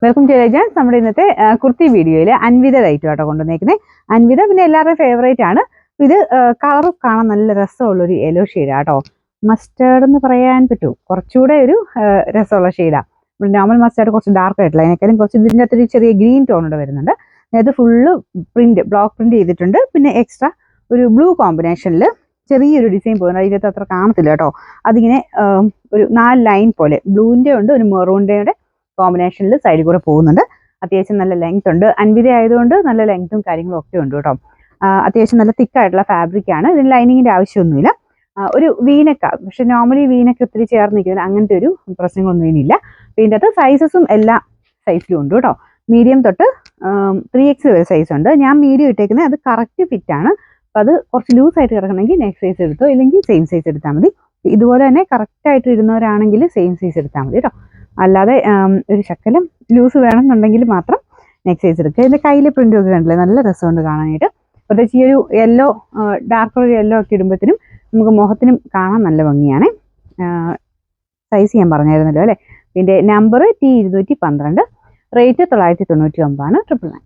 Welcome to Jans. നമ്മുടെ ഇന്നത്തെ കുർത്തി വീഡിയോയിൽ അൻവിത ഐറ്റം ആട്ടോ കൊണ്ടുവന്നേക്കുന്നത്. അൻവിത പിന്നെ എല്ലാവരുടെയും ഫേവറേറ്റ് ആണ്. ഇത് കളർ കാണാൻ നല്ല രസമുള്ളൊരു യെല്ലോ ഷെയ്ഡാണ് കേട്ടോ. മസ്റ്റേർഡ് എന്ന് പറയാൻ പറ്റുമോ, കുറച്ചുകൂടെ ഒരു രസമുള്ള ഷെയ്ഡാണ്. നോർമൽ മസ്റ്റേർഡ് കുറച്ച് ഡാർക്ക് ആയിട്ടുള്ള, അതിനേക്കാളും കുറച്ച് ഇതിൻ്റെ അകത്തൊരു ചെറിയ ഗ്രീൻ ടോൺ കൂടെ വരുന്നുണ്ട്. അത് ഫുള്ള് പ്രിന്റ്, ബ്ലോക്ക് പ്രിന്റ് ചെയ്തിട്ടുണ്ട്. പിന്നെ എക്സ്ട്രാ ഒരു ബ്ലൂ കോമ്പിനേഷനിൽ ചെറിയൊരു ഡിസൈൻ പോകുന്നത് ഇതിനകത്ത് അത്ര കാണത്തില്ല കേട്ടോ. അതിങ്ങനെ ഒരു 4 ലൈൻ പോലെ ബ്ലൂവിൻ്റെ ഉണ്ട്, ഒരു മെറൂണിൻ്റെ കോമ്പിനേഷനിൽ സൈഡിൽ കൂടെ പോകുന്നുണ്ട്. അത്യാവശ്യം നല്ല ലെങ്ത് ഉണ്ട്. അൻവിത ആയതുകൊണ്ട് നല്ല ലെങ്ത്തും കാര്യങ്ങളും ഒക്കെ ഉണ്ട് കേട്ടോ. അത്യാവശ്യം നല്ല തിക്കായിട്ടുള്ള ഫാബ്രിക് ആണ്. ഇതിന് ലൈനിങ്ങിൻ്റെ ആവശ്യമൊന്നുമില്ല. ഒരു വീനക്ക, പക്ഷെ നോർമലി വീനൊക്കെ ഒത്തിരി ചേർന്ന് നിൽക്കുന്നത് അങ്ങനത്തെ ഒരു പ്രശ്നങ്ങളൊന്നും ഇതിനില്ല. ഇതിൻ്റെ അകത്ത് സൈസസും എല്ലാ സൈസിലും ഉണ്ട് കേട്ടോ. മീഡിയം തൊട്ട് 3X വരെ സൈസ് ഉണ്ട്. ഞാൻ മീഡിയം ഇട്ടേക്കുന്നത് അത് കറക്റ്റ് ഫിറ്റ് ആണ്. അപ്പോൾ അത് കുറച്ച് ലൂസായിട്ട് കിടക്കണമെങ്കിൽ നെക്സ്റ്റ് സൈസ് എടുത്തോ, ഇല്ലെങ്കിൽ സെയിം സൈസ് എടുത്താൽ മതി. ഇതുപോലെ തന്നെ കറക്റ്റായിട്ട് ഇരുന്നവരാണെങ്കിൽ സെയിം സൈസ് എടുത്താൽ മതി കേട്ടോ. അല്ലാതെ ഒരു ശക്കലം ലൂസ് വേണമെന്നുണ്ടെങ്കിൽ മാത്രം നെക്സ്റ്റ് സൈസ് എടുക്കുക. ഇതിൻ്റെ കയ്യിൽ പ്രിൻ്റും ഒക്കെ കണ്ടില്ലേ, നല്ല രസമുണ്ട് കാണാനായിട്ട്. പ്രത്യേകിച്ച് ഈ ഒരു യെല്ലോ, ഡാർക്ക് യെല്ലോ ഒക്കെ ഇടുമ്പോഴത്തേനും നമുക്ക് മുഖത്തിനും കാണാൻ നല്ല ഭംഗിയാണ്. സൈസ് ഞാൻ പറഞ്ഞായിരുന്നല്ലോ അല്ലേ. ഇതിൻ്റെ നമ്പർ T212, റേറ്റ് 999, 999.